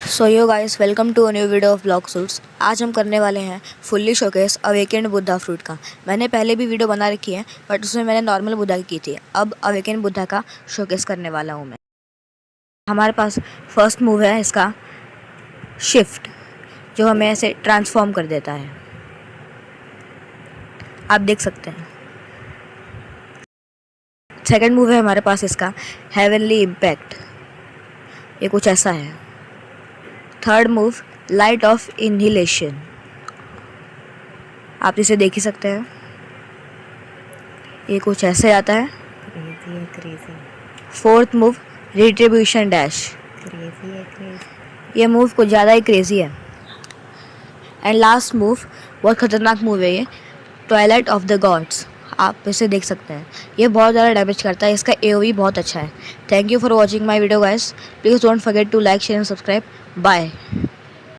So yo guys, welcome to a new video of blog suits. आज हम करने वाले हैं fully showcase awakened Buddha fruit का। मैंने पहले भी वीडियो बना रखी है, बट उसमें मैंने नॉर्मल बुद्धा की थी। अब अवेकेंड बुद्धा का शोकेस करने वाला हूँ मैं। हमारे पास फर्स्ट मूव है इसका शिफ्ट, जो हमें ऐसे ट्रांसफॉर्म कर देता है। आप देख सकते हैं। सेकेंड मूव है हमारे पास इसका हेवनली इम्पैक्ट, ये कुछ ऐसा है। Third move light of inhalation, आप इसे देख ही सकते हैं, ये कुछ ऐसे आता है। Crazy fourth move retribution dash, crazy ये मूव कुछ ज़्यादा ही क्रेजी है। एंड लास्ट मूव बहुत खतरनाक मूव है, ये ट्वाइलाइट ऑफ द गॉड्स, आप इसे देख सकते हैं। ये बहुत ज़्यादा डैमेज करता है, इसका AOE बहुत अच्छा है। Thank you for watching my video guys, please don't forget to like share and subscribe. Bye.